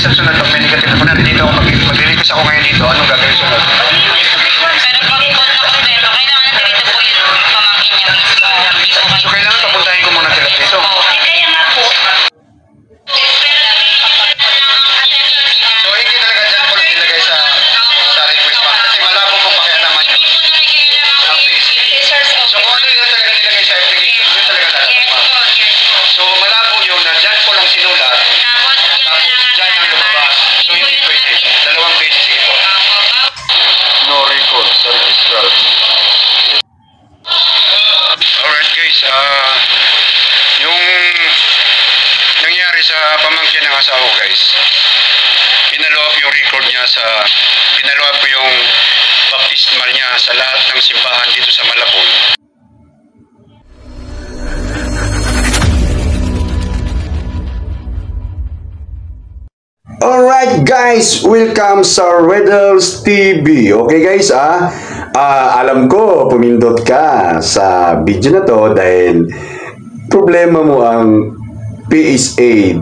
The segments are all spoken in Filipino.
sa sunod pag may negative ako na dito ako mag-request ako ngayon dito, anong gagawin sunod? Pero pag kompleto, kailangan nandito po yung pamangkin niya mismo. So kailangan papuntahin ko muna sila dito. Kaya nga po. So hindi talaga dyan po lang nilagay sa request form kasi malabo kung pakialaman nyo ang PSA. So kung ano yung talaga nilagay sa application, yun talaga lalabas. So malabo yun na dyan po lang sinulat, tapos dyan ang lumabas. So hindi pwede. Dalawang beses, sige po. No record sa registrar. Alright guys, yung nangyari sa pamangkin ng asawa guys, pinalo up yung record niya pinalo up yung baptismal niya sa lahat ng simbahan dito sa Malabon. Alright guys, welcome sa Riddles TV. Okay guys, alam ko pumindot ka sa video na to dahil problema mo ang PSA,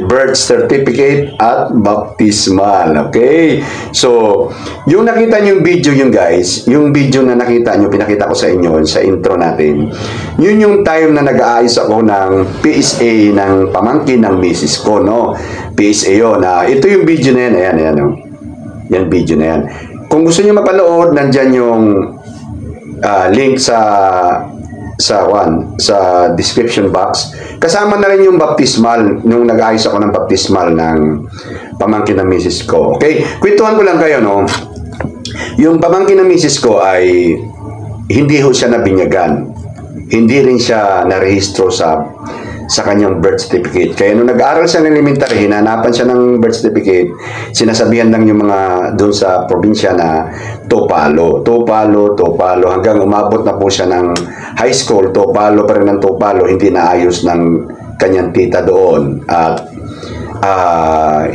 birth certificate at baptismal. Okay? So, yung nakita nyo yung video yun guys, yung video na nakita nyo, pinakita ko sa inyo sa intro natin, yun yung time na nag-aayos ako ng PSA ng pamangkin ng misis ko, no? PSA yun. Ito yung video na yan. Ayan, no? Yan video na yan. Kung gusto nyo mapanood, nandyan yung link sa description box. Kasama na rin yung baptismal nung nag-ayos ako ng baptismal ng pamangkin ng misis ko. Okay? Kwentuhan ko lang kayo, no? Yung pamangkin ng misis ko ay hindi ho siya nabinyagan. Hindi rin siya narehistro sa kanyang birth certificate. Kaya nung nag-aaral siya ng elementary, hinanapan siya ng birth certificate, sinasabihan lang yung mga doon sa probinsya na topalo, hanggang umabot na po siya ng high school, topalo pa rin ng topalo, hindi naayos ng kanyang tita doon. At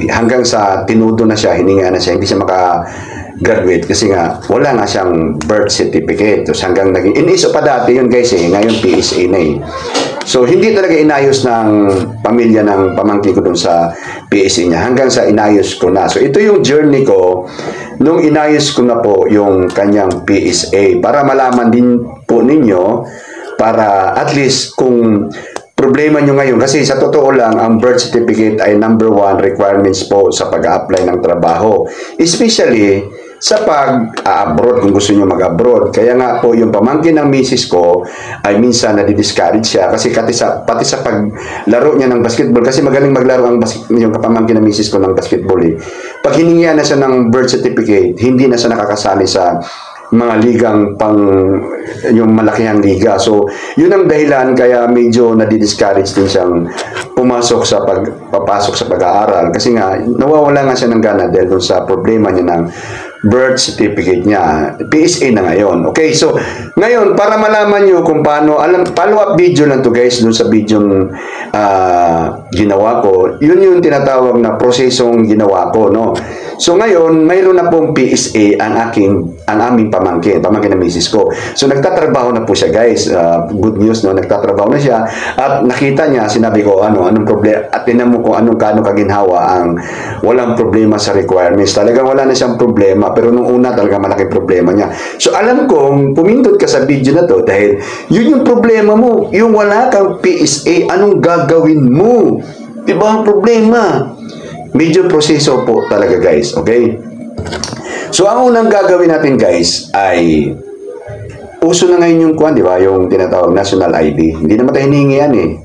hanggang sa tinudo na siya, hininga na siya, hindi siya maka-graduate kasi nga wala nga siyang birth certificate. Tapos hanggang naging, iniso pa dati yun guys ngayon PSA na So, hindi talaga inayos ng pamilya ng pamangkin ko dun sa PSA niya hanggang sa inayos ko na. So, ito yung journey ko nung inayos ko na po yung kanyang PSA para malaman din po ninyo para at least kung problema nyo ngayon, kasi sa totoo lang, ang birth certificate ay number 1 requirements po sa pag-a-apply ng trabaho. Especially sa pag-abroad, kung gusto nyo mag-abroad. Kaya nga po, yung pamangkin ng misis ko ay minsan nadi-discourage siya kasi pati sa paglaro niya ng basketball, kasi magaling maglaro yung pamangkin ng misis ko ng basketball eh. Pag hiningihan na siya ng birth certificate, hindi na siya nakakasali sa mga ligang yung malakihang liga. So, yun ang dahilan kaya medyo nadi-discourage din siyang papasok sa pag-aaral kasi nga nawawala nga siya ng gana dahil dun sa problema niya ng birth certificate niya. PSA na ngayon. Okay, so ngayon para malaman nyo kung paano, follow-up video lang to guys dun sa video ginawa ko. Yun yung tinatawag na prosesong ginawa ko, no? So ngayon, mayroon na pong PSA ang aming pamangkin ng misis ko. So nagtatrabaho na po siya guys. Good news, no? Nagtatrabaho na siya at nakita niya, sinabi ko anong problema at tinan mo kung anong kaginhawa ang walang problema sa requirements. Talagang wala na siyang problema pero nung una talaga malaking problema niya. So alam kong pumindot ka sa video na to dahil yun yung problema mo. Yung wala kang PSA, anong gagawin mo? Diba ang problema? Medyo proseso po talaga guys, okay? So ang unang gagawin natin guys ay uso na ngayon yung di ba? Yung tinatawag national ID. Hindi naman tayo hiningi yan eh.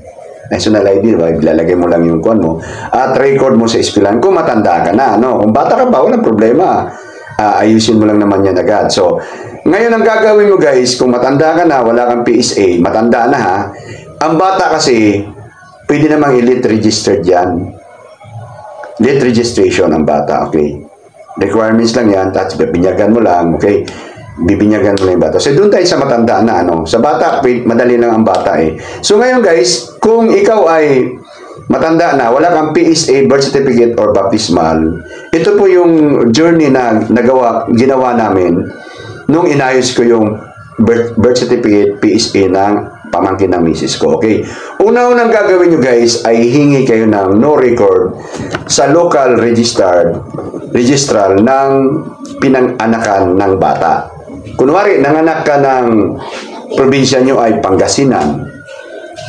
National ID, di ba? Ilalagay mo lang yung mo at record mo sa eskwelahan kung matanda ka na, no? Kung bata ka pa, walang problema. Ayusin mo lang naman yan agad. So, ngayon ang gagawin mo guys, kung matanda ka na, wala kang PSA, matanda na ha, ang bata kasi, pwede namang i-late registered yan. Late registration ang bata, okay? Requirements lang yan, tapos bibinyagan mo lang, okay? Bibinyagan mo lang yung bata. So, doon tayo sa matanda na, ano? Sa bata, madali lang ang bata eh. So, ngayon guys, kung ikaw ay matanda na, wala kang PSA, birth certificate, or baptismal, ito po yung journey na ginawa namin nung inayos ko yung birth certificate, PSA ng pamangkin ng misis ko. Okay? Una-unang gagawin nyo guys ay hingi kayo ng no record sa local registrar ng pinang-anakan ng bata. Kunwari, nanganak ka ng probinsya nyo ay Pangasinan.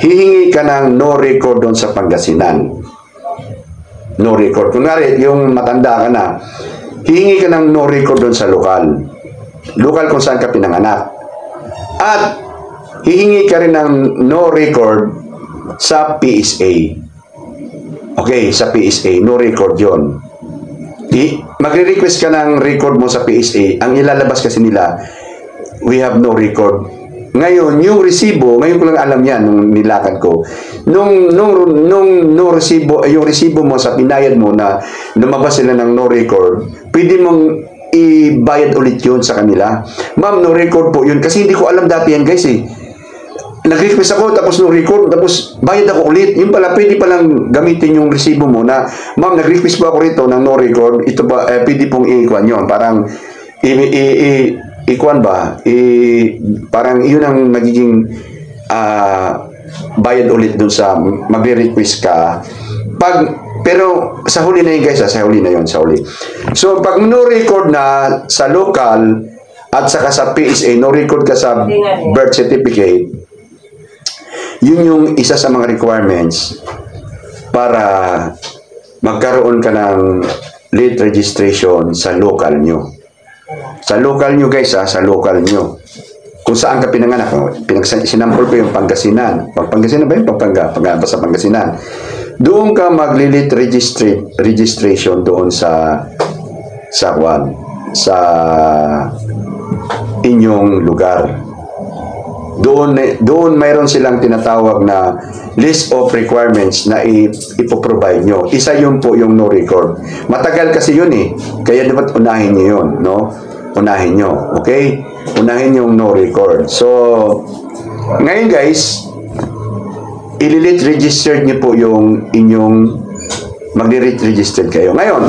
Hihingi ka ng no record doon sa Pangasinan. No record. Kunwari, yung matanda ka na, hihingi ka ng no record doon sa lokal. Lokal kung saan ka pinanganak. At hihingi ka rin ng no record sa PSA. Okay, sa PSA, no record yon. Magre-request ka ng record mo sa PSA. Ang ilalabas kasi nila, we have no record. Ngayon, yung resibo, ngayon ko lang alam yan nung nilakad ko. Nung resibo, yung resibo mo sa pinayad mo na lumabas sila ng no record, pwede mong i-bayad ulit yun sa kanila. Ma'am, no record po yun. Kasi hindi ko alam dati yan guys eh. Nag-request ako, tapos no record, tapos bayad ako ulit. Yung pala, pwede palang gamitin yung resibo mo na, ma'am, nag-request po ako rito ng no record, ito ba, pwede pong i-ikuan yun. Parang, ikuan ba? Parang yun ang nagiging bayad ulit dun sa magre-request ka. Pero sa huli na yun guys, sa huli na yun, sa huli. So, pag no record na sa local at saka sa PSA, no record ka sa birth certificate, yun yung isa sa mga requirements para magkaroon ka ng late registration sa local nyo. Sa local nyo guys, sa local nyo. Kung saan ka pinanganak, sinampol ko yung Pangasinan. Pangasinan ba yun? Sa Pangasinan. Doon ka mag-late registration doon sa inyong lugar. Doon mayroon silang tinatawag na list of requirements na ipoprovide nyo. Isa yun po yung no record. Matagal kasi yun eh. Kaya dapat unahin nyo yun, no? Unahin nyo. Okay? Unahin yung no record. So, ngayon guys, i-late registered nyo po yung inyong mag-late registered kayo. Ngayon,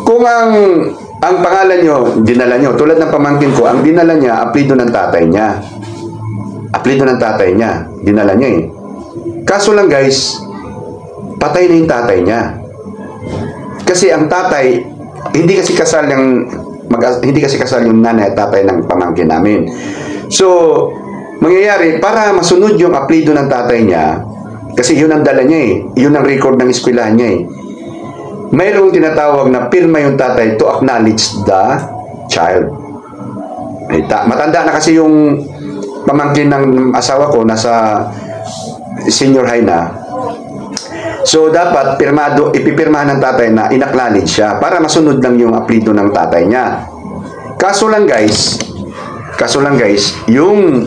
kung ang pangalan nyo, dinala nyo, tulad ng pamangkin ko, ang dinala niya, apelyido ng tatay niya. Apelyido ng tatay niya. Dinala niya eh. Kaso lang guys, patay na yung tatay niya. Kasi ang tatay, hindi kasi kasal yung nanay at tatay ng pamangkin namin. So, mangyayari, para masunod yung apelyido ng tatay niya, kasi yun ang dala niya eh, yun ang record ng eskwelahan niya eh, mayroong tinatawag na pirma yung tatay to acknowledge the child. Matanda na kasi yung pamangkin ng asawa ko, nasa senior high na. So, dapat ipipirmahan ng tatay na in-acknowledge siya para masunod lang yung apelyido ng tatay niya. Kaso lang guys, yung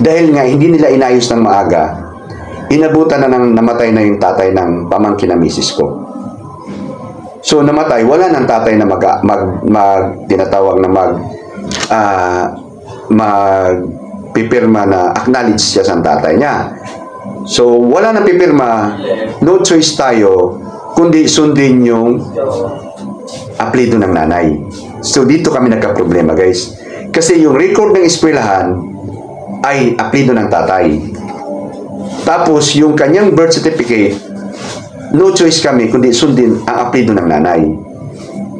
dahil nga hindi nila inayos ng maaga, inabutan na ng namatay na yung tatay ng pamangkin na misis ko. So namatay, wala ng tatay na tinatawag na magpipirma na acknowledge siya sa tatay niya. So wala nang pipirma, no choice tayo kundi sundin yung apelyido ng nanay. So dito kami nagka-problema guys. Kasi yung record ng eskwelahan ay apelyido ng tatay. Tapos, yung kanyang birth certificate, no choice kami kundi sundin ang apelyido ng nanay.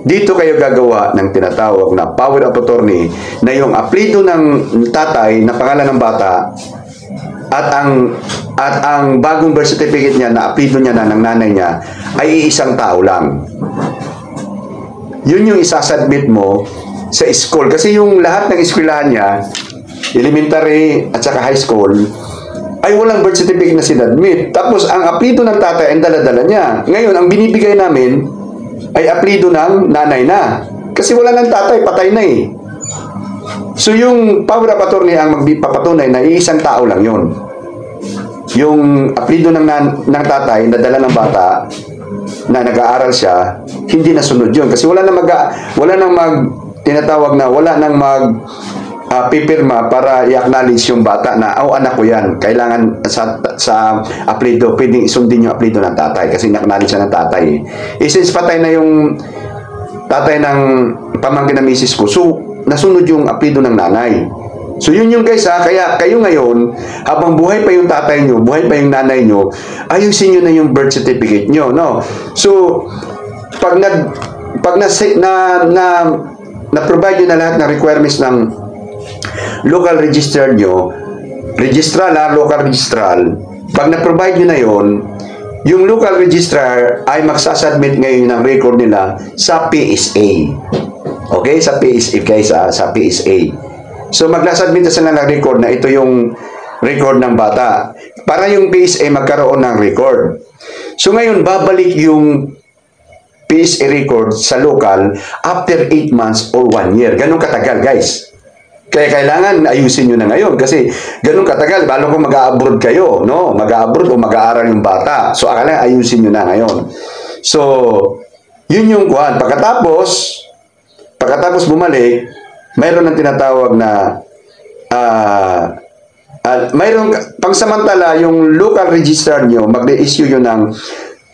Dito kayo gagawa ng tinatawag na power of attorney na yung apelyido ng tatay na pangalan ng bata at ang bagong birth certificate niya na apelyido niya na ng nanay niya ay iisang tao lang. Yun yung isasubmit mo sa school. Kasi yung lahat ng eskwelahan niya, elementary at saka high school, ay walang birth certificate na sinadmit. Tapos, ang apelyido ng tatay ang dala-dala niya. Ngayon, ang binibigay namin ay apelyido ng nanay na. Kasi wala ng tatay, patay na eh. So, yung power of attorney ang magpapatunay na iisang tao lang yun. Yung apelyido ng tatay na dala ng bata na nag-aaral siya, hindi nasunod yun. Kasi wala nang pipirma para i-acknowledge yung bata na, anak ko yan. Kailangan sa apelyido, pwedeng isundin yung apelyido ng tatay kasi i-acknowledge siya ng tatay. Since patay na yung tatay ng pamangkin na misis ko, so nasunod yung apelyido ng nanay. So yun yung guys ha, kaya kayo ngayon, habang buhay pa yung tatay nyo, buhay pa yung nanay nyo, ayusin nyo na yung birth certificate nyo, no? So, pag na-provide nyo na lahat ng requirements ng local register nyo, local registrar, pag na-provide nyo na yon, yung local registrar ay magsasubmit ngayon ng record nila sa PSA. Okay? Sa PSA guys, sa PSA. So maglasubmit na sila ng record na ito yung record ng bata. Para yung PSA magkaroon ng record. So ngayon, babalik yung PSA record sa local after 8 months or 1 year. Ganun katagal, guys. Kaya kailangan ayusin nyo na ngayon kasi ganun katagal. Lalo kung mag-a-abroad kayo, no? Mag-a-abroad o mag-aaral yung bata. So akala ayusin nyo na ngayon. So, yun yung kuhan. Pagkatapos bumalik, mayroon ng tinatawag na mayroon pangsamantala yung local registrar nyo mag-issue yun ng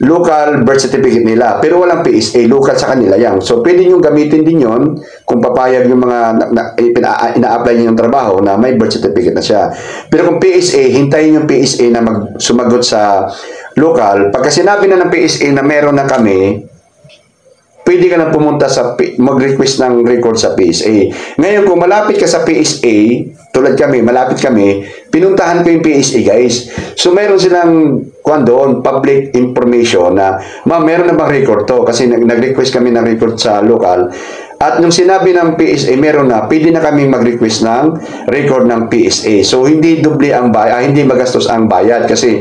local birth certificate nila pero walang PSA, local sa kanila yan. So pwede nyo gamitin din yon kung papayag yung mga ina-apply nyo yung trabaho na may birth certificate na siya. Pero kung PSA, hintayin yung PSA na sumagot sa local. Pagka sinabi na ng PSA na meron na kami, pwede ka na pumunta mag-request ng record sa PSA. Ngayon, kung malapit ka sa PSA, tulad kami, malapit kami, pinuntahan ko yung PSA, guys. So, meron silang, doon, public information na, ma'am, meron na bang record to? Kasi nag-request kami ng record sa local. At nung sinabi ng PSA, meron na, pwede na kaming mag-request ng record ng PSA. So, hindi doble ang bayad, hindi magastos ang bayad. Kasi,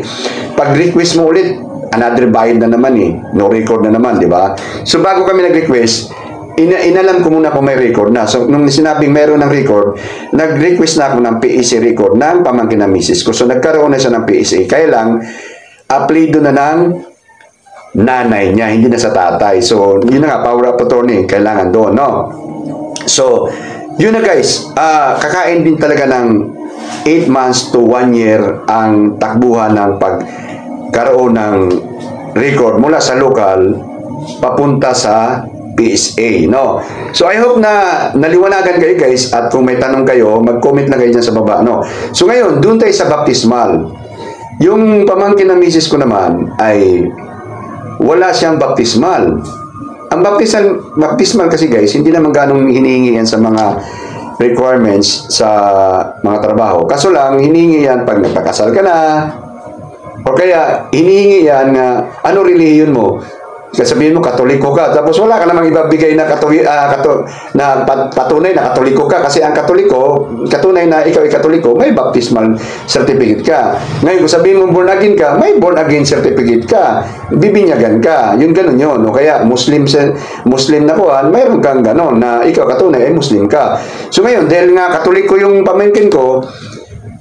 pag-request mo ulit, another bayad na naman no record na naman, di ba? So bago kami nag-request, inalam ko muna kung may record na. So nung sinabing meron ng record, nag-request na ako ng PSA record ng pamangkin ng misis ko. So nagkaroon na siya ng PSA. Kaya lang, apelido na ng nanay niya, hindi na sa tatay. So yun na nga, power of attorney, kailangan doon, no? So, yun na guys, kakain din talaga ng 8 months to 1 year ang takbuhan ng pagkaroon ng record mula sa local papunta sa PSA, no? So I hope na naliwanagan kayo guys, at kung may tanong kayo, mag-comment na kayo dyan sa baba, no? So ngayon, doon tayo sa baptismal. Yung pamangkin ng misis ko naman ay wala siyang baptismal. Ang baptismal kasi guys, hindi naman ganong hinihingi yan sa mga requirements sa mga trabaho. Kaso lang, hinihingi yan pag nagpakasal ka na, o kaya, hinihingi yan nga, ano relihiyon mo? Sabihin mo, katoliko ka. Tapos wala ka namang ibabigay na patunay na katoliko ka. Kasi ang katoliko, katunay na ikaw ay katoliko, may baptismal certificate ka. Ngayon, kung sabihin mo born again ka, may born again certificate ka. Bibinyagan ka. Yung ganun yun. O kaya, Muslim na kuhan, mayroon kang ganun na ikaw katunay ay Muslim ka. So ngayon, dahil nga katoliko yung pamangkin ko,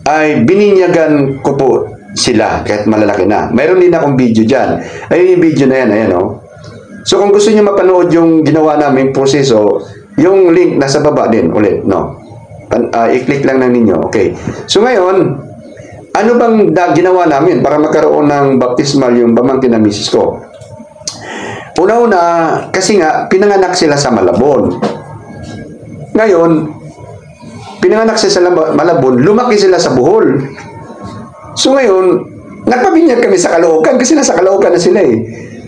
ay bininyagan ko po sila, kahit malalaki na. Mayroon din akong video dyan. Ayun yung video na yan, ayan, oh. So, kung gusto niyo mapanood yung ginawa namin proseso, yung link nasa baba din, ulit, no? I-click lang lang ninyo, okay. So, ngayon, ano bang ginawa namin para magkaroon ng baptismal yung pamangkin na misis ko? Una-una, kasi nga, pinanganak sila sa Malabon. Ngayon, pinanganak sila sa Malabon, lumaki sila sa Bohol. So ngayon, nagpabinyag kami sa Caloocan kasi nasa Caloocan na sila eh.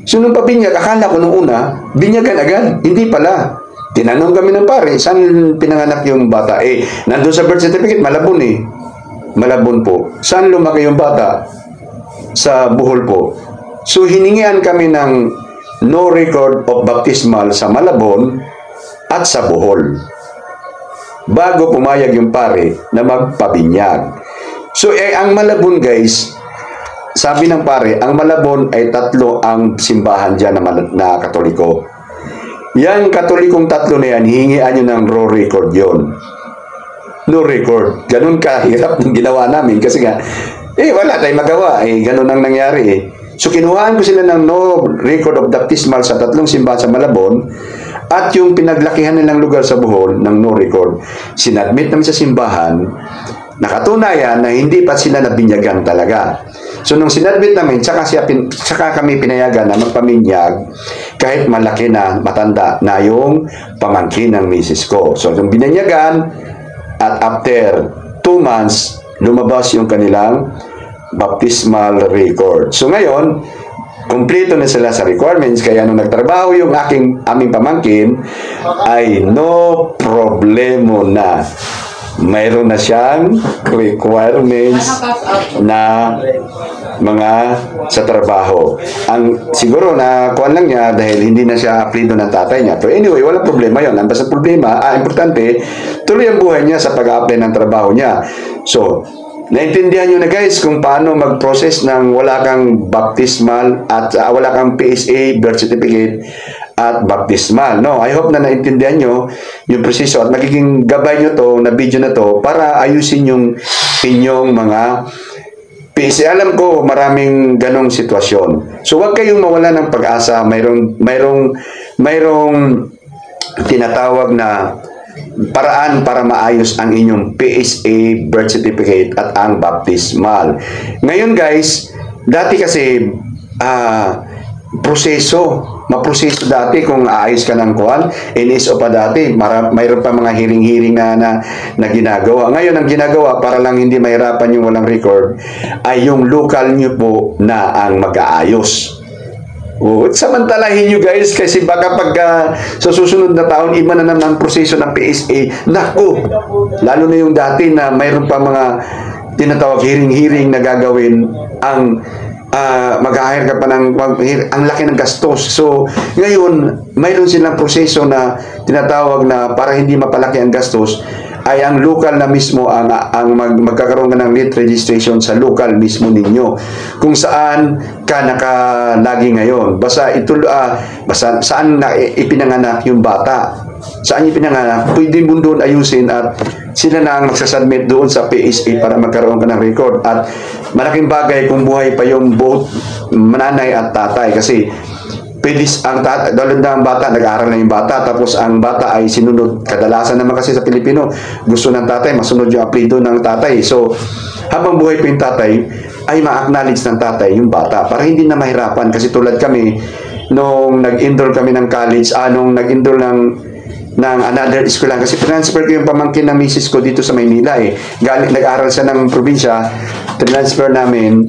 So nung pabinyag, akala ko nung una, binyagan agad. Hindi pala. Tinanong kami ng pare, saan pinanganak yung bata? Eh, nandun sa birth certificate, Malabon eh. Malabon po. Saan lumaki yung bata? Sa Bohol po. So hiningian kami ng no record of baptismal sa Malabon at sa Bohol. Bago pumayag yung pare na magpabinyag. So, ang Malabon guys, sabi ng pare, ang Malabon ay 3 ang simbahan dyan na Katoliko. Yang Katolikong 3 na yan, hihingian nyo ng raw record yon. No record. Ganun kahirap ng ginawa namin kasi nga, wala tayong magawa. Ganun ang nangyari eh. So, kinuhaan ko sila ng no record of baptismal sa 3 simbahan sa Malabon at yung pinaglakihan nilang lugar sa Bohol ng no record. Sinadmit namin sa simbahan, nakatunayan na hindi pa sila nabinyagan talaga. So, nung sinadmit namin, saka kami pinayagan na magpaminyag kahit malaki na, matanda na yung pamangkin ng misis ko. So, yung binanyagan at after 2 months, lumabas yung kanilang baptismal record. So ngayon, kumpleto na sila sa requirements, kaya nung nagtrabaho yung aming pamangkin, ay no problemo na. Mayroon na siyang requirements na mga sa trabaho. Siguro na kuwan lang niya dahil hindi na siya apelido ng tatay niya. Pero anyway, walang problema yon. Ang basta problema, importante, tuloy ang buhay niya sa pag-apply ng trabaho niya. So, naintindihan nyo na guys kung paano mag-process ng wala kang baptismal at wala kang PSA, birth certificate at baptismal. No, I hope na naintindihan nyo yung proseso at magiging gabay nyo to na video na to para ayusin yung inyong mga PSA. Alam ko maraming ganong sitwasyon. So huwag kayong mawala ng pag-asa. Mayroong tinatawag na paraan para maayos ang inyong PSA, birth certificate at ang baptismal. Ngayon guys, dati kasi maproseso dati kung aayos ka ng kuwan, NSO pa dati, mayroon pa mga hearing na ginagawa. Ngayon ang ginagawa para lang hindi mahirapan yung walang record ay yung local nyo po na ang mag-aayos. Samantalahin nyo guys kasi baka pag sa susunod na taon iba na naman ang proseso ng PSA. Naku, lalo na yung dati na mayroon pa mga tinatawag hearing na gagawin ang mag-hire ka pa ng ang laki ng gastos. So ngayon mayroon silang proseso na tinatawag na para hindi mapalaki ang gastos ay ang local na mismo ang magkakaroon ka ng late registration sa local mismo ninyo kung saan ka nakalagi ngayon. Basta saan na ipinanganak yung bata, saan ipinanganak, pwede mo doon ayusin at sila na ang magsasubmit doon sa PSA para magkaroon ka ng record. At malaking bagay kung buhay pa yung both nanay at tatay kasi pwede dahil na ang bata, nag-aaral na yung bata, tapos ang bata ay sinunod. Kadalasan naman kasi sa Pilipino, gusto ng tatay, masunod yung apelido ng tatay. So, habang buhay pa yung tatay, ay ma-acknowledge ng tatay yung bata para hindi na mahirapan. Kasi tulad kami, nung nag-enroll kami ng college, nung nag-enroll ng another school lang, kasi transfer ko yung pamangkin ng misis ko dito sa Maynila nag-aral siya ng probinsya, transfer namin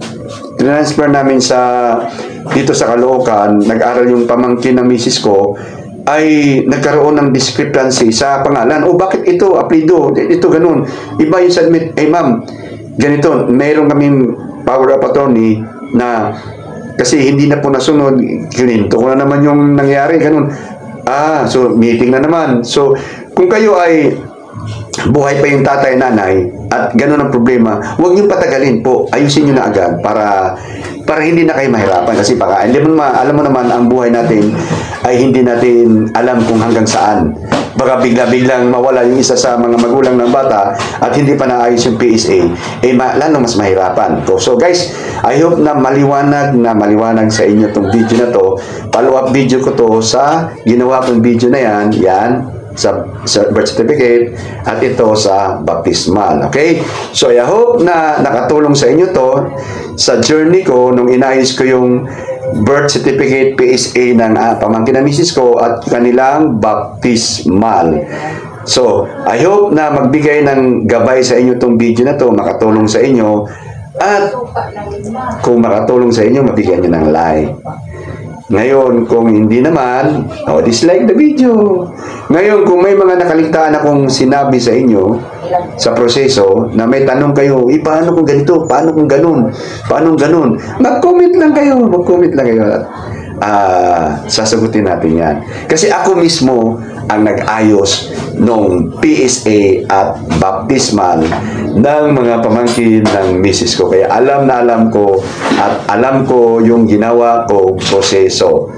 sa dito sa Caloocan, nag-aral yung pamangkin ng misis ko, ay nagkaroon ng discrepancy sa pangalan. Bakit ito, apelido, ito ganun. Iba yung submit, ma'am, ganito, mayroon kaming power of attorney na kasi hindi na po nasunod, kininto ko na naman yung nangyari, ganun. So meeting na naman. So, kung kayo ay buhay pa yung tatay, nanay, at ganun ang problema, huwag niyong patagalin po. Ayusin niyo na agad para hindi na kayo mahirapan. Kasi baka, alam mo naman, ang buhay natin ay hindi natin alam kung hanggang saan. Baka bigla-biglang mawala yung isa sa mga magulang ng bata at hindi pa naayos yung PSA, lalo mas mahirapan. So guys, I hope na maliwanag sa inyo itong video na to. Follow-up video ko to sa ginawa kong video na yan sa birth certificate at ito sa baptismal. Okay? So I hope na nakatulong sa inyo to sa journey ko nung inayos ko yung birth certificate PSA ng pamangkin ng misis ko at kanilang baptismal. So, I hope na magbigay ng gabay sa inyo itong video na to, makatulong sa inyo, at kung makatulong sa inyo, mabigyan nyo ng like. Ngayon, kung hindi naman, dislike the video. Ngayon, kung may mga nakaligtaan akong sinabi sa inyo sa proseso, na may tanong kayo, paano kung ganito? Paano kung ganun? Paano ganun? Mag-comment lang kayo. Sasagutin natin yan. Kasi ako mismo ang nag-ayos nung PSA at baptismal ng mga pamangkin ng misis ko. Kaya alam na alam ko at alam ko yung ginawa ko proseso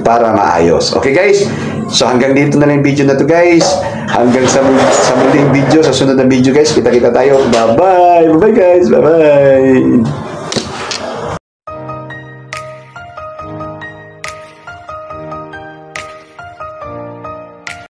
para maayos. Okay guys? So hanggang dito na lang yung video na to guys. Hanggang sa muling video, sa sunod na video guys. Kita-kita tayo. Bye-bye! Bye-bye guys! Bye-bye!